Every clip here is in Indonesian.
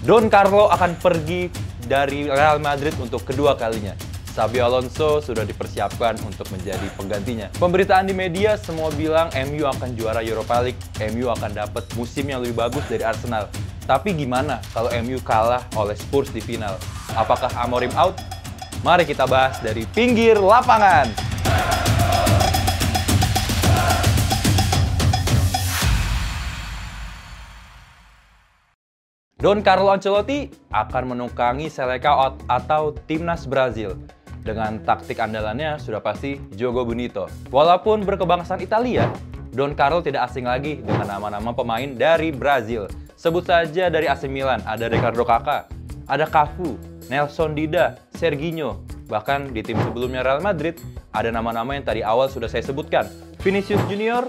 Don Carlo akan pergi dari Real Madrid untuk kedua kalinya. Xabi Alonso sudah dipersiapkan untuk menjadi penggantinya. Pemberitaan di media semua bilang MU akan juara Europa League, MU akan dapat musim yang lebih bagus dari Arsenal. Tapi gimana kalau MU kalah oleh Spurs di final? Apakah Amorim out? Mari kita bahas dari pinggir lapangan. Don Carlo Ancelotti akan menukangi Selecao atau timnas Brazil. Dengan taktik andalannya sudah pasti Jogo Bonito. Walaupun berkebangsaan Italia, Don Carlo tidak asing lagi dengan nama-nama pemain dari Brazil. Sebut saja dari AC Milan, ada Ricardo Kakà, ada Cafu, Nelson Dida, Serginho. Bahkan di tim sebelumnya Real Madrid, ada nama-nama yang tadi awal sudah saya sebutkan. Vinicius Junior,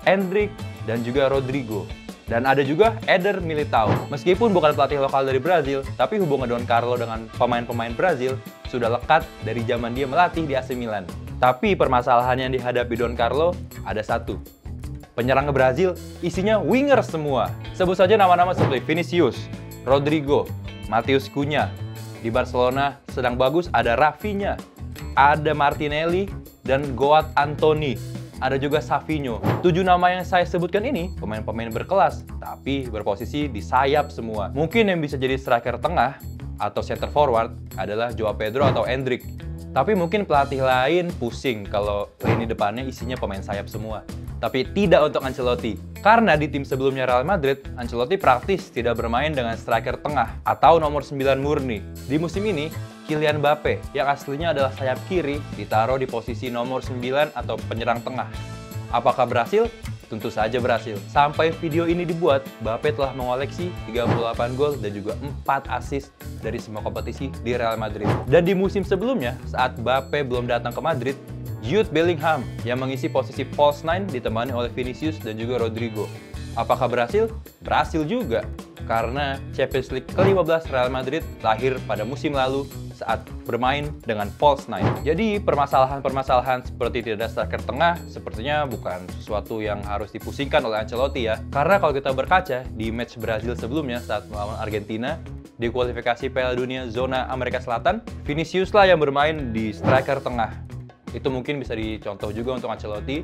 Endrick, dan juga Rodrigo. Dan ada juga Eder Militao. Meskipun bukan pelatih lokal dari Brazil, tapi hubungan Don Carlo dengan pemain-pemain Brazil sudah lekat dari zaman dia melatih di AC Milan. Tapi permasalahan yang dihadapi Don Carlo ada satu. Penyerang Brazil isinya winger semua. Sebut saja nama-nama seperti Vinicius, Rodrigo, Matheus Cunha. Di Barcelona sedang bagus ada Rafinha, ada Martinelli, dan Goat Anthony. Ada juga Savinho. 7 nama yang saya sebutkan ini pemain-pemain berkelas, tapi berposisi di sayap semua. Mungkin yang bisa jadi striker tengah atau center forward adalah Joao Pedro atau Endrick. Tapi mungkin pelatih lain pusing kalau lini depannya isinya pemain sayap semua. Tapi tidak untuk Ancelotti. Karena di tim sebelumnya Real Madrid, Ancelotti praktis tidak bermain dengan striker tengah atau nomor 9 murni. Di musim ini, Kylian Mbappe yang aslinya adalah sayap kiri ditaruh di posisi nomor 9 atau penyerang tengah. Apakah berhasil? Tentu saja berhasil. Sampai video ini dibuat, Mbappe telah mengoleksi 38 gol dan juga 4 assist dari semua kompetisi di Real Madrid. Dan di musim sebelumnya, saat Mbappe belum datang ke Madrid, Jude Bellingham yang mengisi posisi false 9 ditemani oleh Vinicius dan juga Rodrigo. Apakah berhasil? Berhasil juga. Karena Champions League ke-15 Real Madrid lahir pada musim lalu saat bermain dengan false 9. Jadi permasalahan-permasalahan seperti tidak ada striker tengah sepertinya bukan sesuatu yang harus dipusingkan oleh Ancelotti ya. Karena kalau kita berkaca di match Brazil sebelumnya saat melawan Argentina di kualifikasi Piala Dunia zona Amerika Selatan, Vinicius lah yang bermain di striker tengah. Itu mungkin bisa dicontoh juga untuk Ancelotti.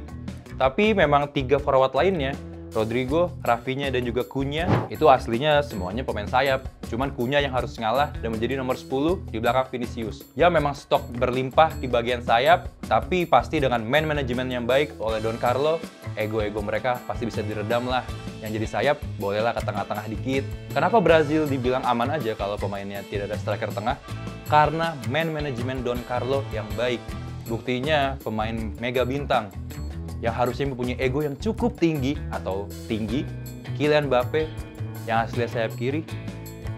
Tapi memang 3 forward lainnya, Rodrigo, Rafinha, dan juga Cunha, itu aslinya semuanya pemain sayap. Cuman Cunha yang harus ngalah dan menjadi nomor 10 di belakang Vinicius. Ya memang stok berlimpah di bagian sayap, tapi pasti dengan man management yang baik oleh Don Carlo, ego-ego mereka pasti bisa diredam lah. Yang jadi sayap, bolehlah ke tengah-tengah dikit. Kenapa Brazil dibilang aman aja kalau pemainnya tidak ada striker tengah? Karena man management Don Carlo yang baik. Buktinya pemain mega bintang yang harusnya mempunyai ego yang cukup tinggi atau tinggi, Kylian Mbappe yang asli sayap kiri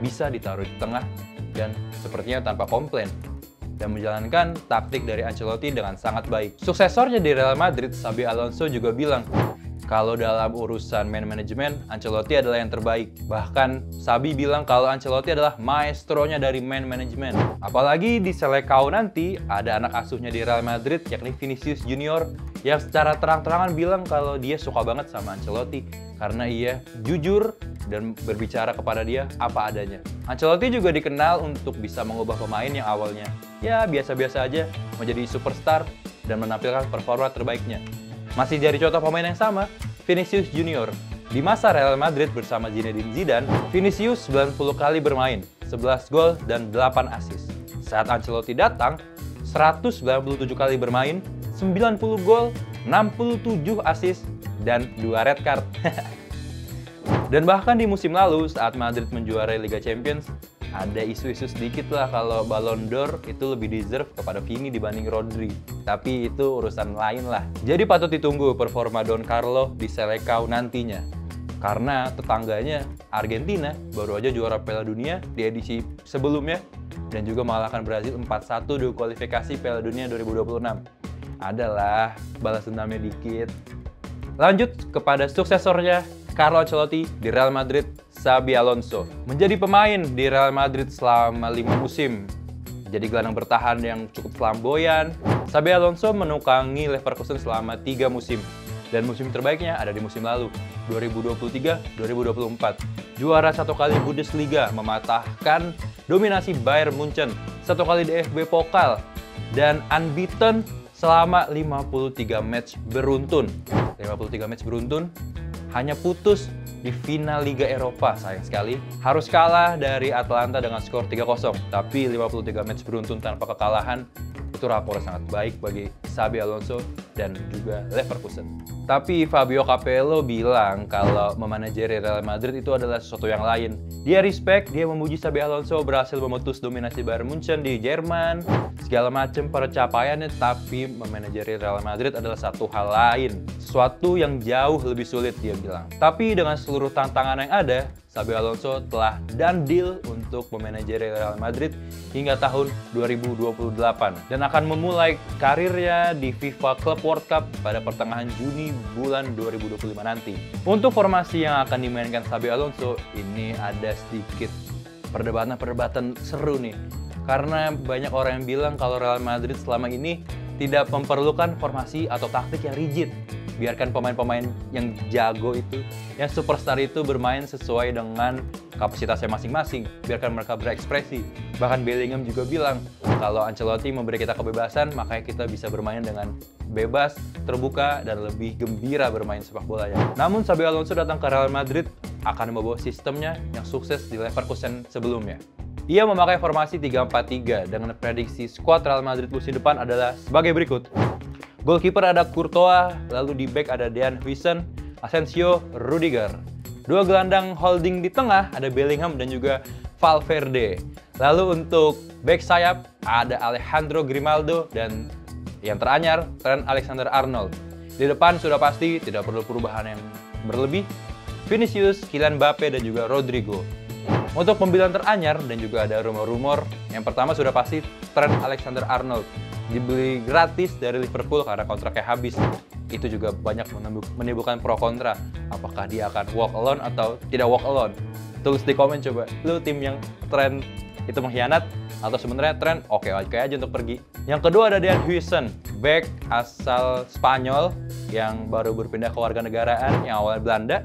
bisa ditaruh di tengah dan sepertinya tanpa komplain dan menjalankan taktik dari Ancelotti dengan sangat baik. Suksesornya di Real Madrid, Xabi Alonso juga bilang kalau dalam urusan man management, Ancelotti adalah yang terbaik. Bahkan Xabi bilang kalau Ancelotti adalah maestronya dari man management. Apalagi di Selecao nanti ada anak asuhnya di Real Madrid yakni Vinicius Junior yang secara terang-terangan bilang kalau dia suka banget sama Ancelotti karena ia jujur dan berbicara kepada dia apa adanya. Ancelotti juga dikenal untuk bisa mengubah pemain yang awalnya ya biasa-biasa aja menjadi superstar dan menampilkan performa terbaiknya. Masih dari contoh pemain yang sama, Vinicius Junior. Di masa Real Madrid bersama Zinedine Zidane, Vinicius 90 kali bermain, 11 gol dan 8 assist. Saat Ancelotti datang, 197 kali bermain, 90 gol, 67 assist, dan 2 red card. Dan bahkan di musim lalu, saat Madrid menjuarai Liga Champions, ada isu-isu sedikit lah kalau Ballon d'Or itu lebih deserve kepada Vini dibanding Rodri. Tapi itu urusan lain lah. Jadi patut ditunggu performa Don Carlo di Selecao nantinya. Karena tetangganya Argentina baru aja juara Piala Dunia di edisi sebelumnya dan juga mengalahkan Brazil 4-1 di kualifikasi Piala Dunia 2026. Adalah balas dendamnya dikit. Lanjut kepada suksesornya Carlo Ancelotti di Real Madrid, Xabi Alonso. Menjadi pemain di Real Madrid selama 5 musim. Jadi gelandang bertahan yang cukup flamboyan. Xabi Alonso menukangi Leverkusen selama 3 musim. Dan musim terbaiknya ada di musim lalu, 2023-2024. Juara 1 kali Bundesliga, mematahkan dominasi Bayern Munchen, 1 kali DFB Pokal, dan unbeaten selama 53 match beruntun. 53 match beruntun, hanya putus di final Liga Eropa, sayang sekali. Harus kalah dari Atalanta dengan skor 3-0, tapi 53 match beruntun tanpa kekalahan, itu rapor sangat baik bagi Xabi Alonso dan juga Leverkusen. Tapi Fabio Capello bilang kalau memanajeri Real Madrid itu adalah sesuatu yang lain. Dia respect, dia memuji Xabi Alonso berhasil memutus dominasi Bayern Munchen di Jerman, segala macam pencapaiannya, tapi memanajeri Real Madrid adalah satu hal lain. Sesuatu yang jauh lebih sulit, dia bilang. Tapi dengan seluruh tantangan yang ada, Xabi Alonso telah done deal untuk memanajeri Real Madrid hingga tahun 2028 dan akan memulai karirnya di FIFA Club World Cup pada pertengahan Juni bulan 2025 nanti. Untuk formasi yang akan dimainkan Xabi Alonso, ini ada sedikit perdebatan seru nih. Karena banyak orang yang bilang kalau Real Madrid selama ini tidak memerlukan formasi atau taktik yang rigid. Biarkan pemain-pemain yang jago itu, yang superstar itu bermain sesuai dengan kapasitasnya masing-masing. Biarkan mereka berekspresi. Bahkan Bellingham juga bilang, kalau Ancelotti memberi kita kebebasan, makanya kita bisa bermain dengan bebas, terbuka, dan lebih gembira bermain sepak bola ya. Namun Xabi Alonso datang ke Real Madrid akan membawa sistemnya yang sukses di Leverkusen sebelumnya. Ia memakai formasi 3-4-3 dengan prediksi skuad Real Madrid musim depan adalah sebagai berikut. Goalkeeper ada Courtois, lalu di back ada Dean Huijsen, Asensio, Rudiger. Dua gelandang holding di tengah ada Bellingham dan juga Valverde. Lalu untuk back sayap ada Alejandro Grimaldo dan yang teranyar Trent Alexander-Arnold. Di depan sudah pasti tidak perlu perubahan yang berlebih, Vinicius, Kylian Mbappe dan juga Rodrigo. Untuk pembelian teranyar dan juga ada rumor-rumor, yang pertama sudah pasti Trent Alexander-Arnold dibeli gratis dari Liverpool karena kontraknya habis. Itu juga banyak menimbulkan pro kontra. Apakah dia akan walk alone atau tidak walk alone? Tulis di komen coba. Lu tim yang Trent itu mengkhianat atau sebenarnya Trent oke aja untuk pergi. Yang kedua ada Dean Huijsen, back asal Spanyol yang baru berpindah ke warganegaraan yang awalnya Belanda.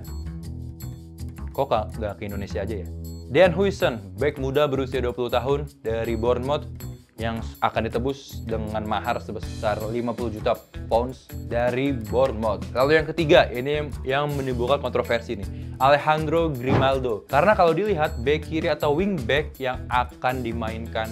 Kok nggak ke Indonesia aja ya? Dean Huijsen, back muda berusia 20 tahun dari Bournemouth yang akan ditebus dengan mahar sebesar 50 juta pounds dari Bournemouth. Lalu yang ketiga, ini yang menimbulkan kontroversi nih, Alejandro Grimaldo. Karena kalau dilihat, back kiri atau wing back yang akan dimainkan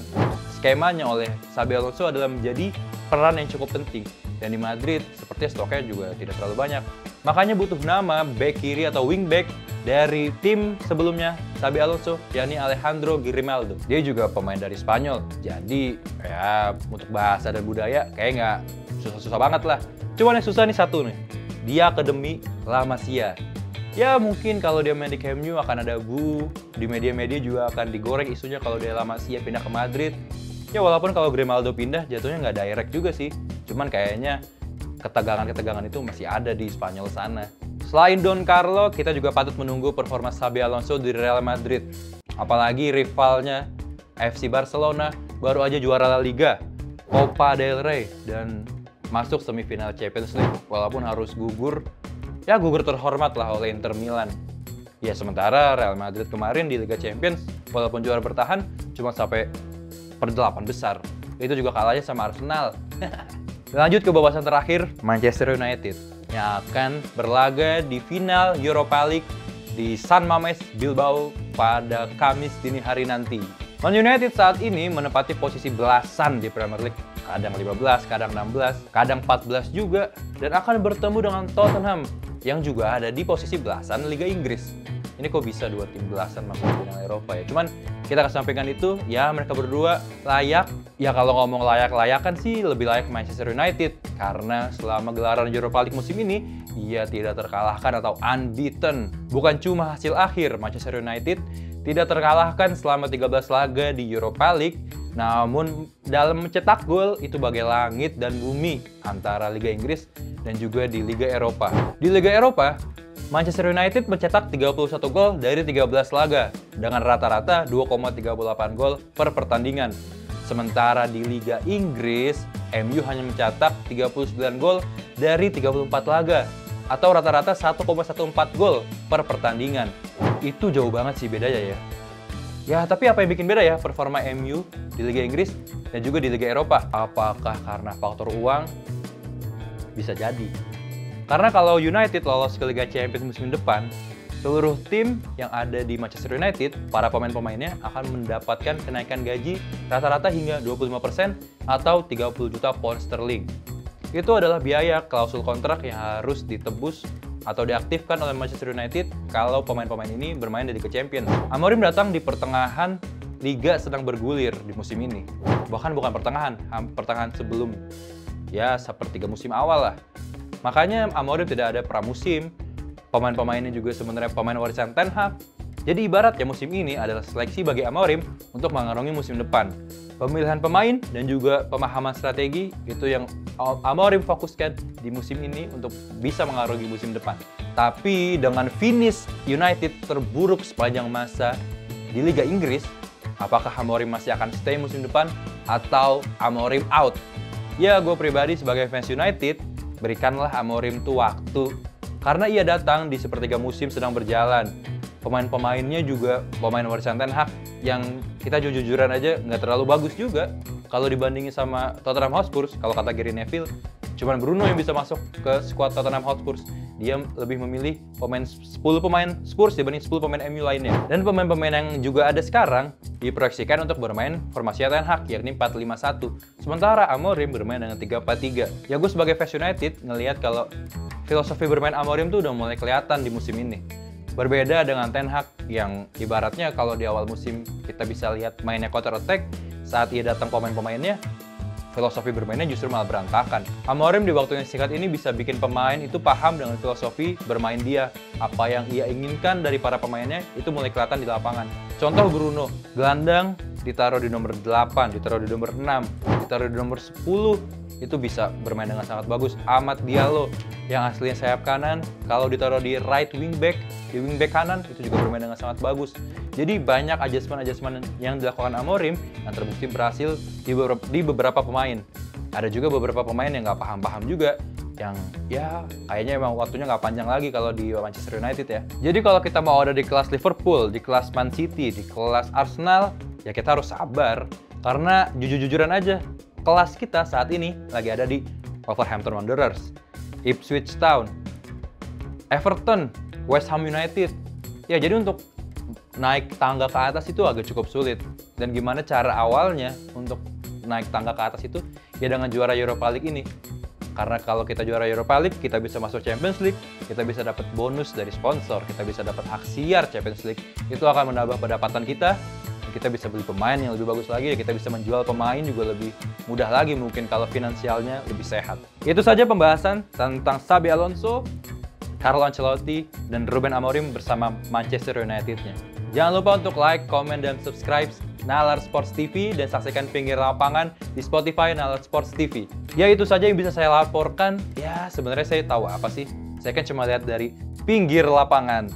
skemanya oleh Xabi Alonso adalah menjadi peran yang cukup penting. Dan di Madrid, sepertinya stoknya juga tidak terlalu banyak. Makanya butuh nama back kiri atau wing back dari tim sebelumnya Xabi Alonso, yakni Alejandro Grimaldo. Dia juga pemain dari Spanyol, jadi ya untuk bahasa dan budaya kayak nggak susah-susah banget lah. Cuman yang susah nih satu nih, dia akademi La Masia. Ya mungkin kalau dia main di Camp Nou akan ada di media-media juga akan digoreng isunya kalau dia La Masia pindah ke Madrid. Ya walaupun kalau Grimaldo pindah jatuhnya nggak direct juga sih, cuman kayaknya ketegangan-ketegangan itu masih ada di Spanyol sana. Selain Don Carlo, kita juga patut menunggu performa Xabi Alonso di Real Madrid. Apalagi rivalnya FC Barcelona baru aja juara La Liga, Copa del Rey, dan masuk semifinal Champions League. Walaupun harus gugur terhormat lah oleh Inter Milan. Ya sementara Real Madrid kemarin di Liga Champions, walaupun juara bertahan, cuma sampai per 8 besar. Itu juga kalahnya sama Arsenal. Lanjut ke bahasan terakhir, Manchester United yang akan berlaga di final Europa League di San Mamés, Bilbao pada Kamis dini hari nanti. Man United saat ini menempati posisi belasan di Premier League, kadang 15, kadang 16, kadang 14 juga, dan akan bertemu dengan Tottenham yang juga ada di posisi belasan Liga Inggris. Ini kok bisa dua tim belasan masuk final Eropa ya? Cuman kita kesampingkan itu, ya mereka berdua layak. Ya kalau ngomong layak-layakan sih lebih layak Manchester United. Karena selama gelaran Europa League musim ini, dia tidak terkalahkan atau unbeaten. Bukan cuma hasil akhir, Manchester United tidak terkalahkan selama 13 laga di Europa League. Namun dalam mencetak gol itu bagai langit dan bumi antara Liga Inggris dan juga di Liga Eropa. Di Liga Eropa, Manchester United mencetak 31 gol dari 13 laga dengan rata-rata 2,38 gol per pertandingan. Sementara di Liga Inggris, MU hanya mencetak 39 gol dari 34 laga atau rata-rata 1,14 gol per pertandingan. Itu jauh banget sih bedanya ya. Ya, tapi apa yang bikin beda ya performa MU di Liga Inggris dan juga di Liga Eropa? Apakah karena faktor uang? Bisa jadi. Karena kalau United lolos ke Liga Champions musim depan, seluruh tim yang ada di Manchester United, para pemain-pemainnya akan mendapatkan kenaikan gaji rata-rata hingga 25% atau 30 juta pound sterling. Itu adalah biaya klausul kontrak yang harus ditebus atau diaktifkan oleh Manchester United kalau pemain-pemain ini bermain di Liga Champions. Amorim datang di pertengahan liga sedang bergulir di musim ini. Bahkan bukan pertengahan sebelum ya sepertiga musim awal lah. Makanya Amorim tidak ada pramusim. Pemain-pemainnya juga sebenarnya pemain warisan Ten Hag. Jadi ibaratnya musim ini adalah seleksi bagi Amorim untuk mengarungi musim depan. Pemilihan pemain dan juga pemahaman strategi itu yang Amorim fokuskan di musim ini untuk bisa mengarungi musim depan. Tapi dengan finish United terburuk sepanjang masa di Liga Inggris, apakah Amorim masih akan stay musim depan atau Amorim out? Ya, gue pribadi sebagai fans United, berikanlah Amorim tuh waktu. Karena ia datang di sepertiga musim sedang berjalan. Pemain-pemainnya juga pemain warisan Ten Hag yang kita jujur-jujuran aja nggak terlalu bagus juga. Kalau dibandingin sama Tottenham Hotspur, kalau kata Gary Neville, cuman Bruno yang bisa masuk ke skuad Tottenham Hotspur. Dia lebih memilih 10 pemain Spurs dibanding 10 pemain MU lainnya. Dan pemain-pemain yang juga ada sekarang diproyeksikan untuk bermain formasi Ten Hag, yakni 4-5-1. Sementara Amorim bermain dengan 3-4-3. Ya gue sebagai fans United ngelihat kalau filosofi bermain Amorim tuh udah mulai kelihatan di musim ini. Berbeda dengan Ten Hag yang ibaratnya kalau di awal musim kita bisa lihat mainnya counter attack, saat ia datang pemain-pemainnya, filosofi bermainnya justru malah berantakan. Amorim di waktu yang singkat ini bisa bikin pemain itu paham dengan filosofi bermain dia. Apa yang ia inginkan dari para pemainnya itu mulai kelihatan di lapangan. Contoh Bruno, gelandang ditaruh di nomor 8, ditaruh di nomor 6, ditaruh di nomor 10, itu bisa bermain dengan sangat bagus. Amad Diallo yang aslinya sayap kanan, kalau ditaruh di right wing back, di wing back kanan, itu juga bermain dengan sangat bagus. Jadi banyak adjustment yang dilakukan Amorim yang terbukti berhasil di beberapa pemain. Ada juga beberapa pemain yang nggak paham-paham juga, yang ya kayaknya emang waktunya nggak panjang lagi kalau di Manchester United ya. Jadi kalau kita mau ada di kelas Liverpool, di kelas Man City, di kelas Arsenal, ya kita harus sabar. Karena jujur-jujuran aja, kelas kita saat ini lagi ada di Wolverhampton Wanderers, Ipswich Town, Everton, West Ham United. Ya jadi untuk naik tangga ke atas itu agak cukup sulit. Dan gimana cara awalnya untuk naik tangga ke atas itu? Ya dengan juara Europa League ini. Karena kalau kita juara Europa League, kita bisa masuk Champions League, kita bisa dapat bonus dari sponsor, kita bisa dapat hak siar Champions League. Itu akan menambah pendapatan kita. Kita bisa beli pemain yang lebih bagus lagi, kita bisa menjual pemain juga lebih mudah lagi mungkin kalau finansialnya lebih sehat. Itu saja pembahasan tentang Xabi Alonso, Carlo Ancelotti, dan Ruben Amorim bersama Manchester United-nya. Jangan lupa untuk like, comment, dan subscribe Nalar Sports TV dan saksikan Pinggir Lapangan di Spotify Nalar Sports TV. Ya itu saja yang bisa saya laporkan. Ya sebenarnya saya tahu apa sih? Saya kan cuma lihat dari pinggir lapangan.